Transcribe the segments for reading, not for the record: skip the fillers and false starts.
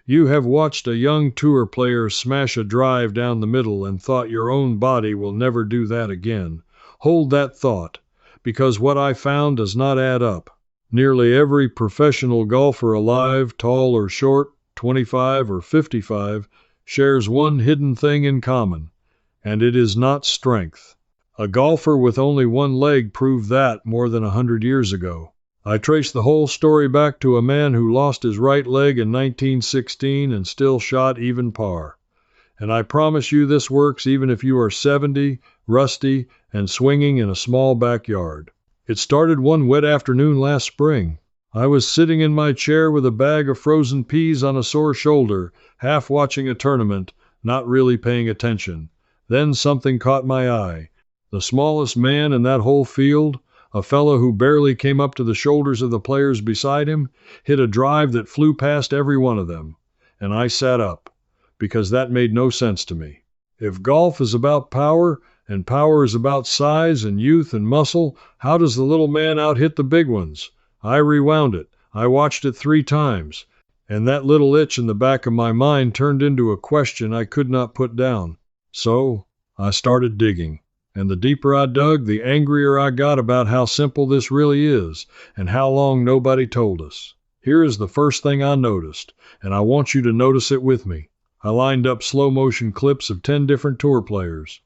You have watched a young tour player smash a drive down the middle and thought your own body will never do that again. Hold that thought, because what I found does not add up. Nearly every professional golfer alive, tall or short, 25 or 55, shares one hidden thing in common, and it is not strength. A golfer with only one leg proved that more than 100 years ago. I traced the whole story back to a man who lost his right leg in 1916 and still shot even par. And I promise you this works even if you are 70, rusty, and swinging in a small backyard. It started one wet afternoon last spring. I was sitting in my chair with a bag of frozen peas on a sore shoulder, half watching a tournament, not really paying attention. Then something caught my eye. The smallest man in that whole field, a fellow who barely came up to the shoulders of the players beside him, hit a drive that flew past every one of them. And I sat up, because that made no sense to me. If golf is about power, and power is about size and youth and muscle, how does the little man out-hit the big ones? I rewound it. I watched it 3 times. And that little itch in the back of my mind turned into a question I could not put down. So I started digging. And the deeper I dug, the angrier I got about how simple this really is, and how long nobody told us. Here is the first thing I noticed, and I want you to notice it with me. I lined up slow-motion clips of 10 different tour players.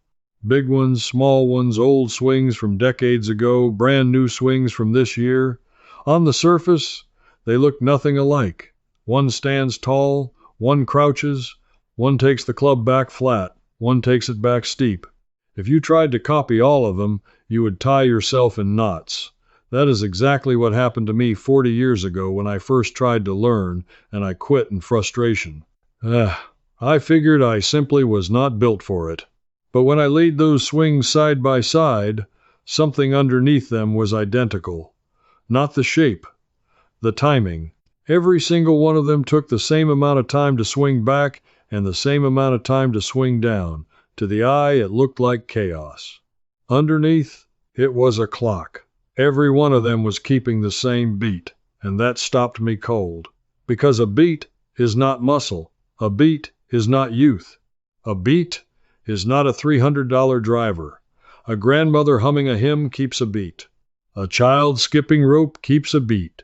Big ones, small ones, old swings from decades ago, brand new swings from this year. On the surface, they look nothing alike. One stands tall, one crouches, one takes the club back flat, one takes it back steep. If you tried to copy all of them, you would tie yourself in knots. That is exactly what happened to me 40 years ago when I first tried to learn, and I quit in frustration. I figured I simply was not built for it. But when I laid those swings side by side, something underneath them was identical. Not the shape, the timing. Every single one of them took the same amount of time to swing back and the same amount of time to swing down. To the eye, it looked like chaos. Underneath, it was a clock. Every one of them was keeping the same beat, and that stopped me cold. Because a beat is not muscle. A beat is not youth. A beat is not a $300 driver. A grandmother humming a hymn keeps a beat. A child skipping rope keeps a beat.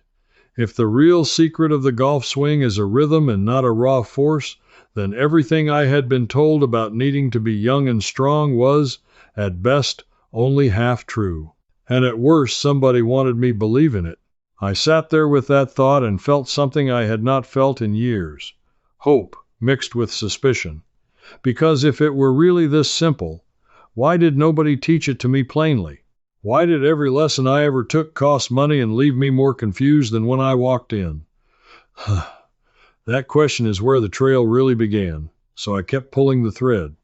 If the real secret of the golf swing is a rhythm and not a raw force, then everything I had been told about needing to be young and strong was, at best, only half true. And at worst, somebody wanted me believing it. I sat there with that thought and felt something I had not felt in years. Hope mixed with suspicion. Because if it were really this simple, why did nobody teach it to me plainly? Why did every lesson I ever took cost money and leave me more confused than when I walked in? That question is where the trail really began, so I kept pulling the thread.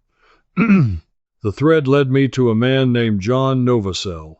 The thread led me to a man named John Novosel.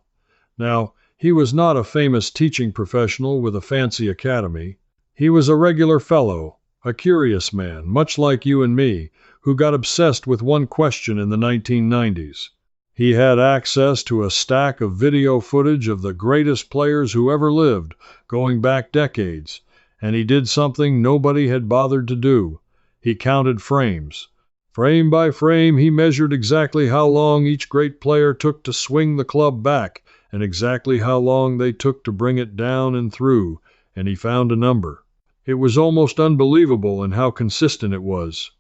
Now, he was not a famous teaching professional with a fancy academy. He was a regular fellow, a curious man, much like you and me, who got obsessed with one question in the 1990s. He had access to a stack of video footage of the greatest players who ever lived, going back decades, and he did something nobody had bothered to do. He counted frames. Frame by frame, he measured exactly how long each great player took to swing the club back, and exactly how long they took to bring it down and through, and he found a number. It was almost unbelievable in how consistent it was.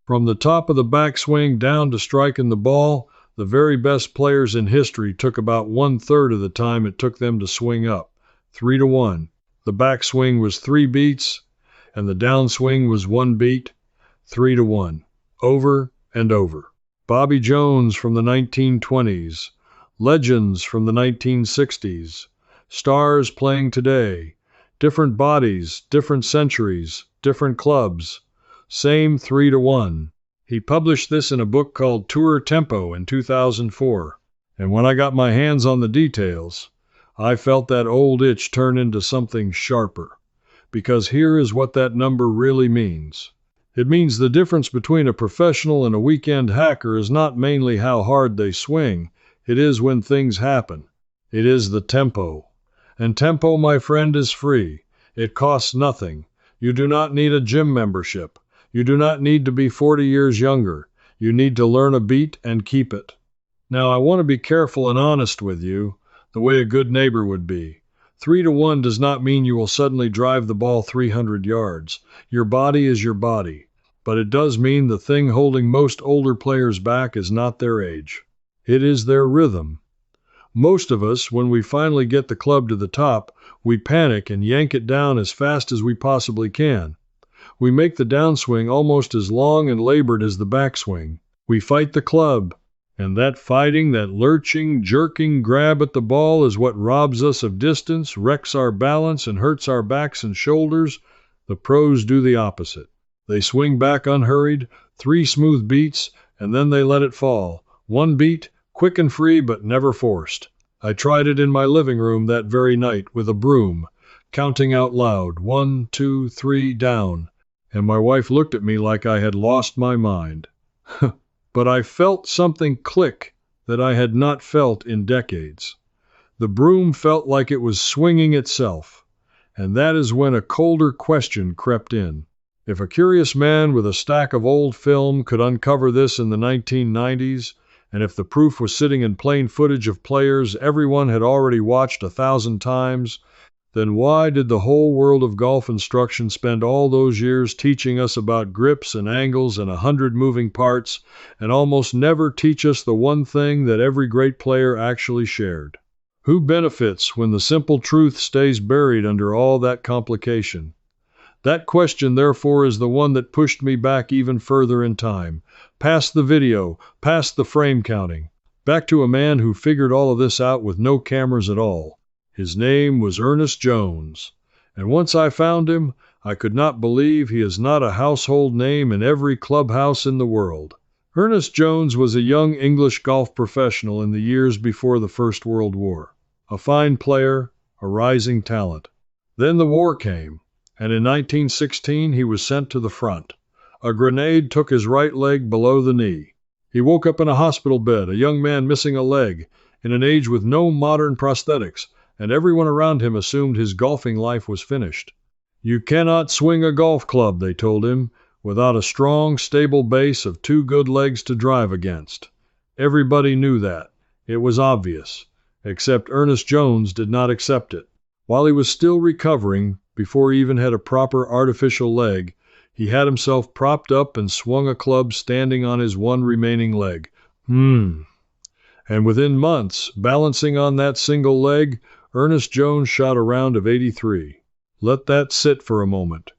From the top of the backswing down to striking the ball, the very best players in history took about 1/3 of the time it took them to swing up, 3-1. The backswing was 3 beats, and the downswing was 1 beat, 3-1, over and over. Bobby Jones from the 1920s, legends from the 1960s, stars playing today, different bodies, different centuries, different clubs, same 3-1. He published this in a book called Tour Tempo in 2004, and when I got my hands on the details, I felt that old itch turn into something sharper, because here is what that number really means. It means the difference between a professional and a weekend hacker is not mainly how hard they swing, it is when things happen. It is the tempo. And tempo, my friend, is free. It costs nothing. You do not need a gym membership. You do not need to be 40 years younger. You need to learn a beat and keep it. Now, I want to be careful and honest with you, the way a good neighbor would be. 3-1 does not mean you will suddenly drive the ball 300 yards. Your body is your body. But it does mean the thing holding most older players back is not their age. It is their rhythm. Most of us, when we finally get the club to the top, we panic and yank it down as fast as we possibly can. We make the downswing almost as long and labored as the backswing. We fight the club. And that fighting, that lurching, jerking grab at the ball is what robs us of distance, wrecks our balance, and hurts our backs and shoulders. The pros do the opposite. They swing back unhurried, 3 smooth beats, and then they let it fall. 1 beat, quick and free, but never forced. I tried it in my living room that very night with a broom, counting out loud, 1, 2, 3, down. And my wife looked at me like I had lost my mind. But I felt something click that I had not felt in decades. The broom felt like it was swinging itself, and that is when a colder question crept in. If a curious man with a stack of old film could uncover this in the 1990s, and if the proof was sitting in plain footage of players everyone had already watched 1,000 times, then why did the whole world of golf instruction spend all those years teaching us about grips and angles and 100 moving parts, and almost never teach us the one thing that every great player actually shared? Who benefits when the simple truth stays buried under all that complication? That question, therefore, is the one that pushed me back even further in time, past the video, past the frame counting, back to a man who figured all of this out with no cameras at all. His name was Ernest Jones, and once I found him, I could not believe he is not a household name in every clubhouse in the world. Ernest Jones was a young English golf professional in the years before the First World War, a fine player, a rising talent. Then the war came, and in 1916 he was sent to the front. A grenade took his right leg below the knee. He woke up in a hospital bed, a young man missing a leg, in an age with no modern prosthetics, and everyone around him assumed his golfing life was finished. You cannot swing a golf club, they told him, without a strong, stable base of 2 good legs to drive against. Everybody knew that. It was obvious. Except Ernest Jones did not accept it. While he was still recovering, before he even had a proper artificial leg, he had himself propped up and swung a club standing on his one remaining leg. And within months, balancing on that single leg, Ernest Jones shot a round of 83. Let that sit for a moment.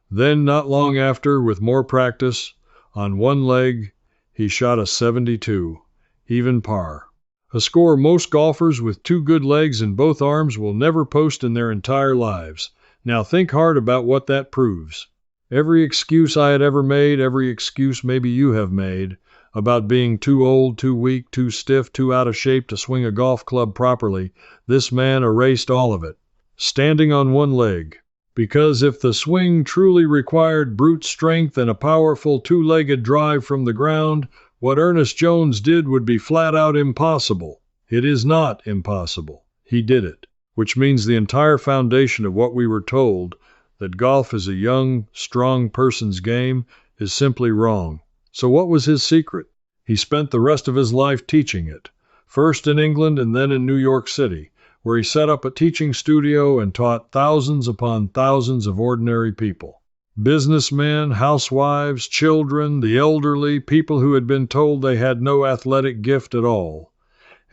Then, not long after, with more practice, on one leg, he shot a 72, even par. A score most golfers with 2 good legs in both arms will never post in their entire lives. Now think hard about what that proves. Every excuse I had ever made, every excuse maybe you have made, about being too old, too weak, too stiff, too out of shape to swing a golf club properly, this man erased all of it, standing on one leg. Because if the swing truly required brute strength and a powerful 2-legged drive from the ground, what Ernest Jones did would be flat out impossible. It is not impossible. He did it, which means the entire foundation of what we were told, that golf is a young, strong person's game, is simply wrong. So what was his secret? He spent the rest of his life teaching it, first in England and then in New York City, where he set up a teaching studio and taught thousands upon thousands of ordinary people. Businessmen, housewives, children, the elderly, people who had been told they had no athletic gift at all.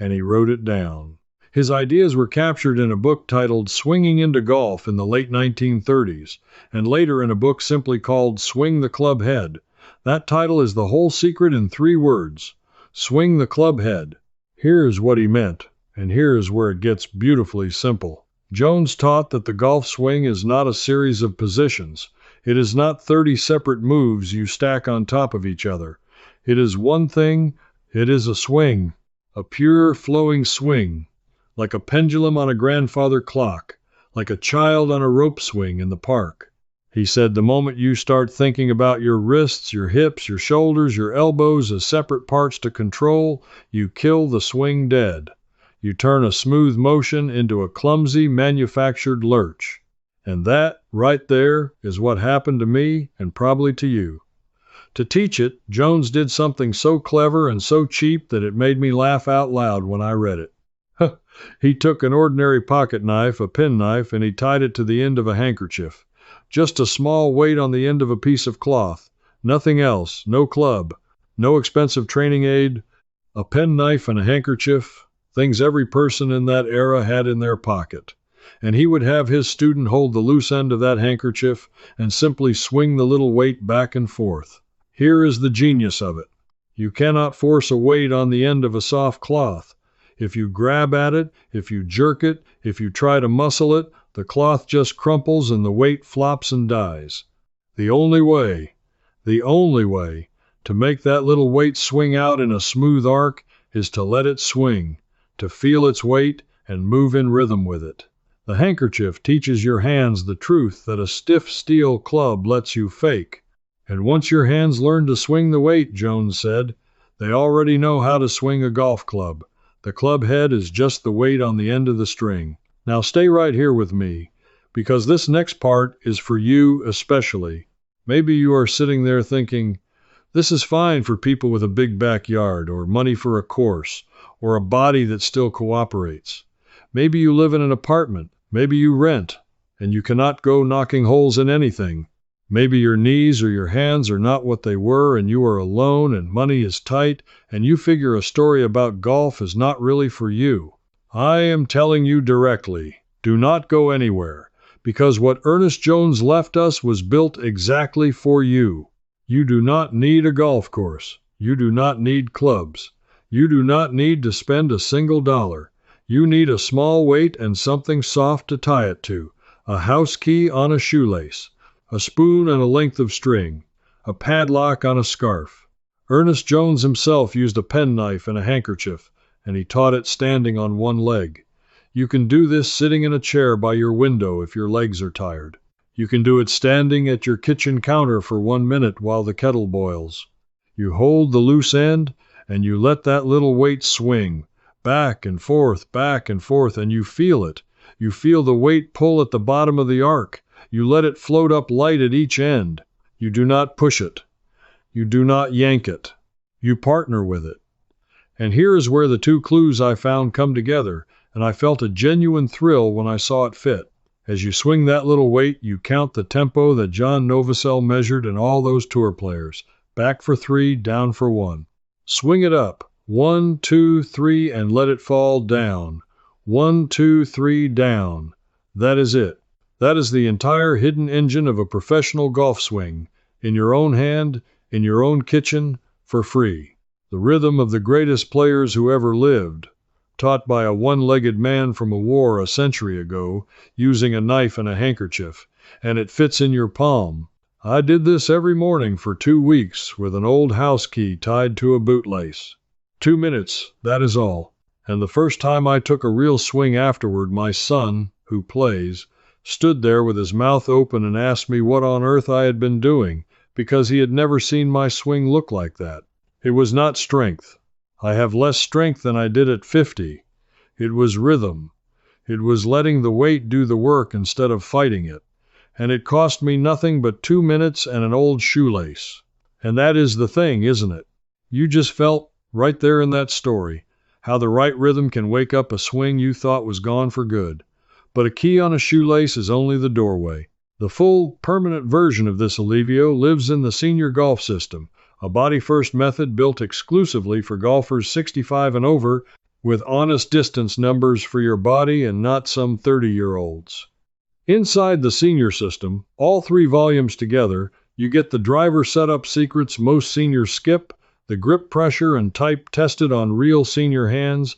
And he wrote it down. His ideas were captured in a book titled Swinging into Golf in the late 1930s, and later in a book simply called Swing the Club Head. That title is the whole secret in 3 words. Swing the club head. Here's what he meant, and here's where it gets beautifully simple. Jones taught that the golf swing is not a series of positions. It is not 30 separate moves you stack on top of each other. It is one thing. It is a swing, a pure flowing swing, like a pendulum on a grandfather clock, like a child on a rope swing in the park. He said the moment you start thinking about your wrists, your hips, your shoulders, your elbows as separate parts to control, you kill the swing dead. You turn a smooth motion into a clumsy, manufactured lurch. And that, right there, is what happened to me and probably to you. To teach it, Jones did something so clever and so cheap that it made me laugh out loud when I read it. He took an ordinary pocket knife, a penknife, and he tied it to the end of a handkerchief. Just a small weight on the end of a piece of cloth. Nothing else, no club, no expensive training aid. A penknife and a handkerchief, things every person in that era had in their pocket. And he would have his student hold the loose end of that handkerchief and simply swing the little weight back and forth. Here is the genius of it. You cannot force a weight on the end of a soft cloth. If you grab at it, if you jerk it, if you try to muscle it, the cloth just crumples and the weight flops and dies. The only way to make that little weight swing out in a smooth arc is to let it swing, to feel its weight and move in rhythm with it. The handkerchief teaches your hands the truth that a stiff steel club lets you fake. And once your hands learn to swing the weight, Jones said, they already know how to swing a golf club. The club head is just the weight on the end of the string. Now stay right here with me, because this next part is for you especially. Maybe you are sitting there thinking, this is fine for people with a big backyard, or money for a course, or a body that still cooperates. Maybe you live in an apartment, maybe you rent, and you cannot go knocking holes in anything. Maybe your knees or your hands are not what they were, and you are alone, and money is tight, and you figure a story about golf is not really for you. I am telling you directly, do not go anywhere, because what Ernest Jones left us was built exactly for you. You do not need a golf course. You do not need clubs. You do not need to spend a single dollar. You need a small weight and something soft to tie it to, a house key on a shoelace, a spoon and a length of string, a padlock on a scarf. Ernest Jones himself used a penknife and a handkerchief, and he taught it standing on one leg. You can do this sitting in a chair by your window if your legs are tired. You can do it standing at your kitchen counter for 1 minute while the kettle boils. You hold the loose end, and you let that little weight swing, back and forth, and you feel it. You feel the weight pull at the bottom of the arc. You let it float up light at each end. You do not push it. You do not yank it. You partner with it. And here is where the two clues I found come together, and I felt a genuine thrill when I saw it fit. As you swing that little weight, you count the tempo that John Novosel measured in all those tour players. Back for 3, down for 1. Swing it up. 1, 2, 3, and let it fall down. 1, 2, 3, down. That is it. That is the entire hidden engine of a professional golf swing, in your own hand, in your own kitchen, for free. The rhythm of the greatest players who ever lived, taught by a one-legged man from a war a century ago, using a knife and a handkerchief, and it fits in your palm. I did this every morning for 2 weeks with an old house key tied to a bootlace. 2 minutes, that is all. And the first time I took a real swing afterward, my son, who plays, stood there with his mouth open and asked me what on earth I had been doing, because he had never seen my swing look like that. It was not strength. I have less strength than I did at 50. It was rhythm. It was letting the weight do the work instead of fighting it. And it cost me nothing but 2 minutes and an old shoelace. And that is the thing, isn't it? You just felt, right there in that story, how the right rhythm can wake up a swing you thought was gone for good. But a key on a shoelace is only the doorway. The full, permanent version of this Alivio lives in the senior golf system, a body-first method built exclusively for golfers 65 and over, with honest distance numbers for your body and not some 30-year-olds. Inside the senior system, all 3 volumes together, you get the driver setup secrets most seniors skip, the grip pressure and type tested on real senior hands,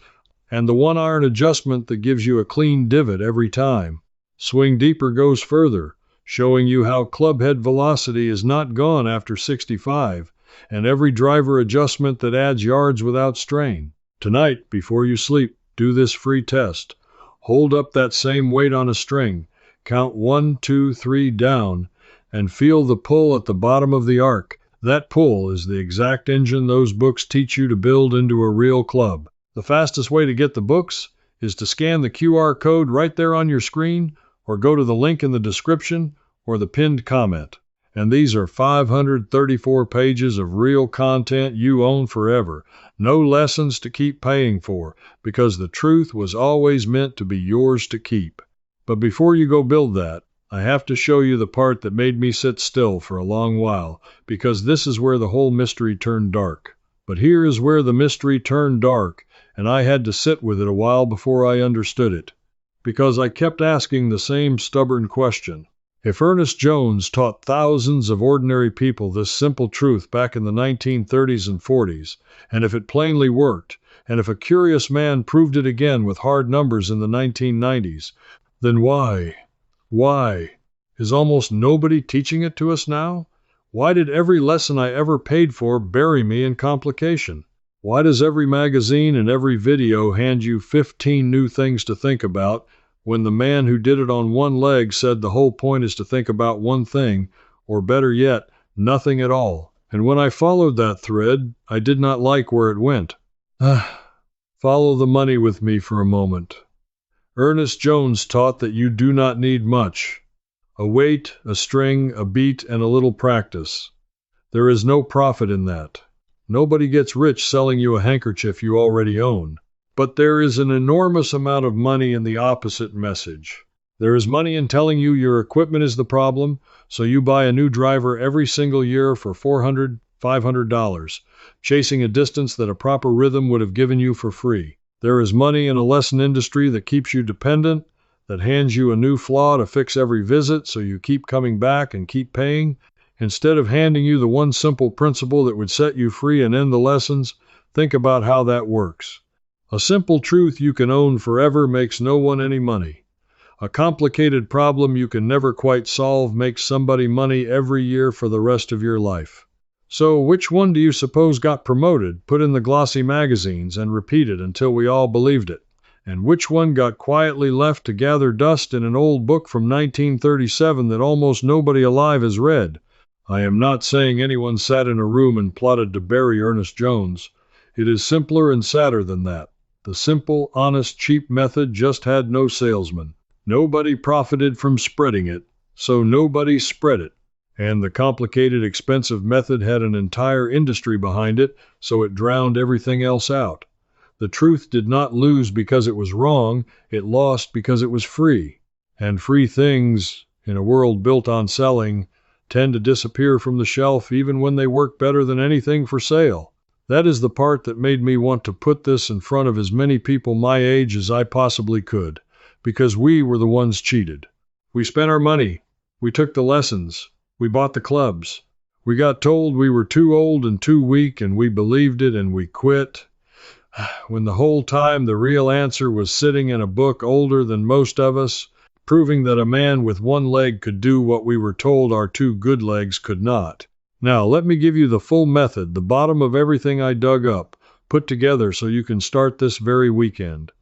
and the 1-iron adjustment that gives you a clean divot every time. Swing Deeper goes further, showing you how clubhead velocity is not gone after 65, and every driver adjustment that adds yards without strain. Tonight, before you sleep, do this free test. Hold up that same weight on a string, count 1, 2, 3 down, and feel the pull at the bottom of the arc. That pull is the exact engine those books teach you to build into a real club. The fastest way to get the books is to scan the QR code right there on your screen, or go to the link in the description or the pinned comment. And these are 534 pages of real content you own forever. No lessons to keep paying for, because the truth was always meant to be yours to keep. But before you go build that, I have to show you the part that made me sit still for a long while, because this is where the whole mystery turned dark. But here is where the mystery turned dark, and I had to sit with it a while before I understood it, because I kept asking the same stubborn question. If Ernest Jones taught thousands of ordinary people this simple truth back in the 1930s and 40s, and if it plainly worked, and if a curious man proved it again with hard numbers in the 1990s, then why is almost nobody teaching it to us now? Why did every lesson I ever paid for bury me in complication? Why does every magazine and every video hand you 15 new things to think about, when the man who did it on one leg said the whole point is to think about one thing, or better yet, nothing at all? And when I followed that thread, I did not like where it went. Follow the money with me for a moment. Ernest Jones taught that you do not need much. A weight, a string, a beat, and a little practice. There is no profit in that. Nobody gets rich selling you a handkerchief you already own. But there is an enormous amount of money in the opposite message. There is money in telling you your equipment is the problem, so you buy a new driver every single year for $400, $500, chasing a distance that a proper rhythm would have given you for free. There is money in a lesson industry that keeps you dependent, that hands you a new flaw to fix every visit so you keep coming back and keep paying. Instead of handing you the one simple principle that would set you free and end the lessons, think about how that works. A simple truth you can own forever makes no one any money. A complicated problem you can never quite solve makes somebody money every year for the rest of your life. So which one do you suppose got promoted, put in the glossy magazines, and repeated until we all believed it? And which one got quietly left to gather dust in an old book from 1937 that almost nobody alive has read? I am not saying anyone sat in a room and plotted to bury Ernest Jones. It is simpler and sadder than that. The simple, honest, cheap method just had no salesman. Nobody profited from spreading it, so nobody spread it. And the complicated, expensive method had an entire industry behind it, so it drowned everything else out. The truth did not lose because it was wrong, it lost because it was free. And free things, in a world built on selling, tend to disappear from the shelf even when they work better than anything for sale. That is the part that made me want to put this in front of as many people my age as I possibly could, because we were the ones cheated. We spent our money, we took the lessons, we bought the clubs. We got told we were too old and too weak, and we believed it and we quit. When the whole time the real answer was sitting in a book older than most of us, proving that a man with one leg could do what we were told our two good legs could not. Now, let me give you the full method, the bottom of everything I dug up, put together so you can start this very weekend.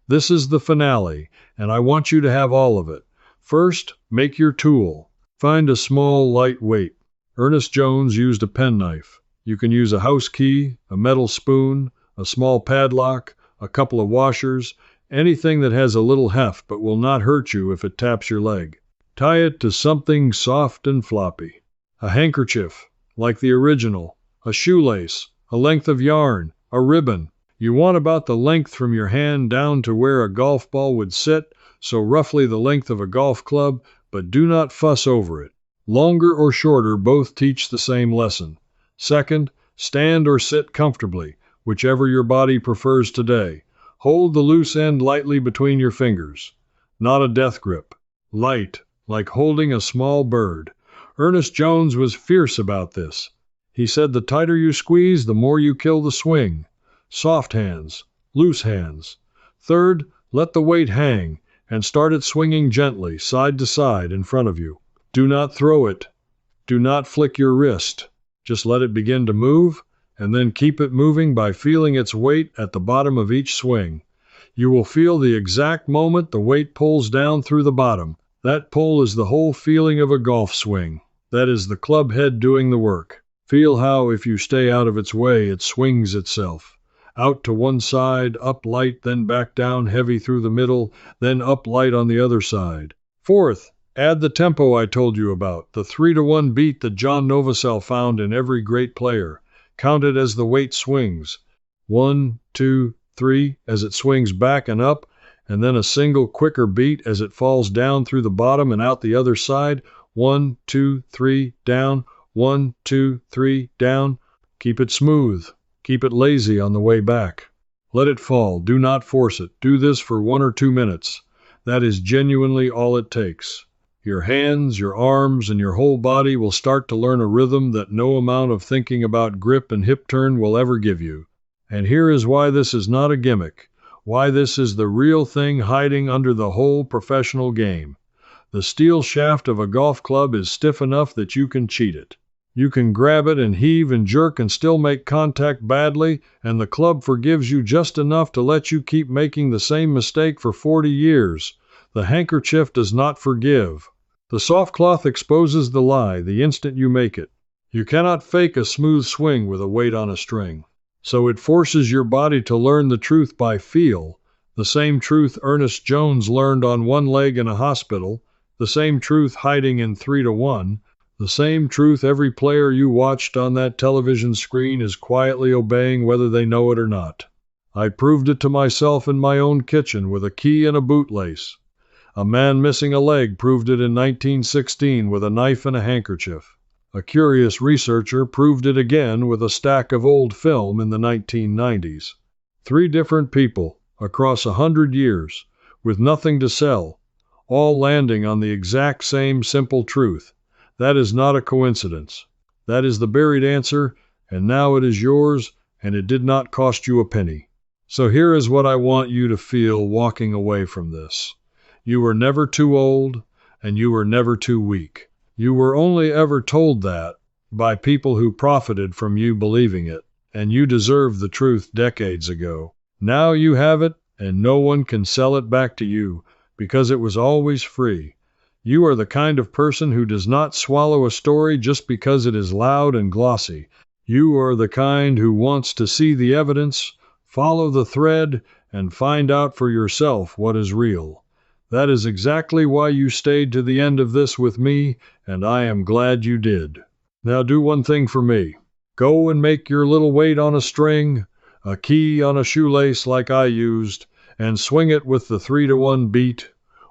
This is the finale, and I want you to have all of it. First, make your tool. Find a small, light weight. Ernest Jones used a penknife. You can use a house key, a metal spoon, a small padlock, a couple of washers, anything that has a little heft but will not hurt you if it taps your leg. Tie it to something soft and floppy. A handkerchief, like the original, a shoelace, a length of yarn, a ribbon. You want about the length from your hand down to where a golf ball would sit, so roughly the length of a golf club, but do not fuss over it. Longer or shorter both teach the same lesson. Second, stand or sit comfortably, whichever your body prefers today. Hold the loose end lightly between your fingers. Not a death grip. Light, like holding a small bird. Ernest Jones was fierce about this. He said the tighter you squeeze, the more you kill the swing. Soft hands, loose hands. Third, let the weight hang, and start it swinging gently, side to side, in front of you. Do not throw it. Do not flick your wrist. Just let it begin to move, and then keep it moving by feeling its weight at the bottom of each swing. You will feel the exact moment the weight pulls down through the bottom. That pull is the whole feeling of a golf swing. That is the club head doing the work. Feel how, if you stay out of its way, it swings itself. Out to one side, up light, then back down heavy through the middle, then up light on the other side. Fourth, Add the tempo I told you about, the 3-to-1 beat that John Novosel found in every great player. Count it as the weight swings. 1, 2, 3, as it swings back and up, and then a single quicker beat as it falls down through the bottom and out the other side. 1, 2, 3, down. 1, 2, 3, down. Keep it smooth. Keep it lazy on the way back. Let it fall. Do not force it. Do this for 1 or 2 minutes. That is genuinely all it takes. Your hands, your arms, and your whole body will start to learn a rhythm that no amount of thinking about grip and hip turn will ever give you. And here is why this is not a gimmick, why this is the real thing hiding under the whole professional game. The steel shaft of a golf club is stiff enough that you can cheat it. You can grab it and heave and jerk and still make contact badly, and the club forgives you just enough to let you keep making the same mistake for 40 years. The handkerchief does not forgive. The soft cloth exposes the lie the instant you make it. You cannot fake a smooth swing with a weight on a string. So it forces your body to learn the truth by feel, the same truth Ernest Jones learned on one leg in a hospital, the same truth hiding in 3-to-1, the same truth every player you watched on that television screen is quietly obeying whether they know it or not. I proved it to myself in my own kitchen with a key and a bootlace. A man missing a leg proved it in 1916 with a knife and a handkerchief. A curious researcher proved it again with a stack of old film in the 1990s. 3 different people, across 100 years, with nothing to sell, all landing on the exact same simple truth. That is not a coincidence. That is the buried answer, and now it is yours, and it did not cost you a penny. So here is what I want you to feel walking away from this. You were never too old, and you were never too weak. You were only ever told that by people who profited from you believing it, and you deserved the truth decades ago. Now you have it, and no one can sell it back to you, because it was always free. You are the kind of person who does not swallow a story just because it is loud and glossy. You are the kind who wants to see the evidence, follow the thread, and find out for yourself what is real. That is exactly why you stayed to the end of this with me, and I am glad you did. Now do one thing for me. Go and make your little weight on a string, a key on a shoelace like I used, and swing it with the 3-to-1 beat.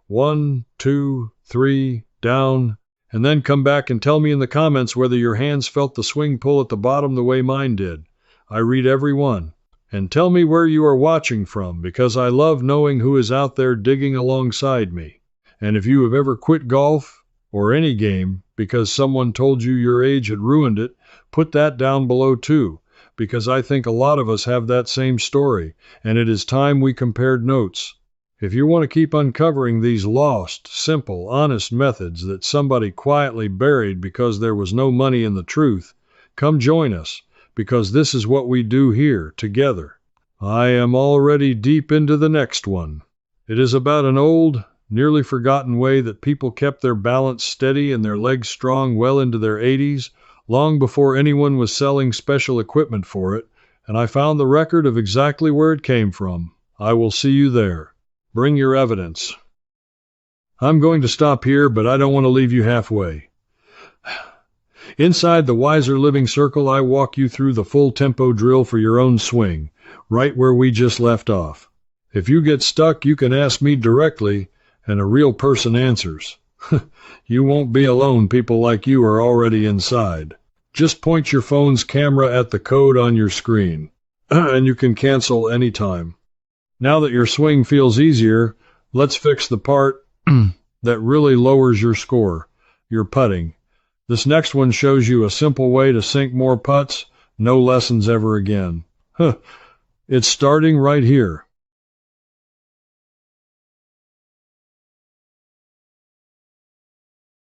1, 2, 3, down, and then come back and tell me in the comments whether your hands felt the swing pull at the bottom the way mine did. I read every one. And tell me where you are watching from, because I love knowing who is out there digging alongside me. And if you have ever quit golf, or any game, because someone told you your age had ruined it, put that down below too, because I think a lot of us have that same story, and it is time we compared notes. If you want to keep uncovering these lost, simple, honest methods that somebody quietly buried because there was no money in the truth, come join us, because this is what we do here, together. I am already deep into the next one. It is about an old, nearly forgotten way that people kept their balance steady and their legs strong well into their 80s, long before anyone was selling special equipment for it, and I found the record of exactly where it came from. I will see you there. Bring your evidence. I'm going to stop here, but I don't want to leave you halfway. Inside the Wiser Living Circle, I walk you through the full tempo drill for your own swing, right where we just left off. If you get stuck, you can ask me directly, and a real person answers. You won't be alone. People like you are already inside. Just point your phone's camera at the code on your screen, and you can cancel anytime. Now that your swing feels easier, let's fix the part that really lowers your score, your putting. This next one shows you a simple way to sink more putts, no lessons ever again. It's starting right here.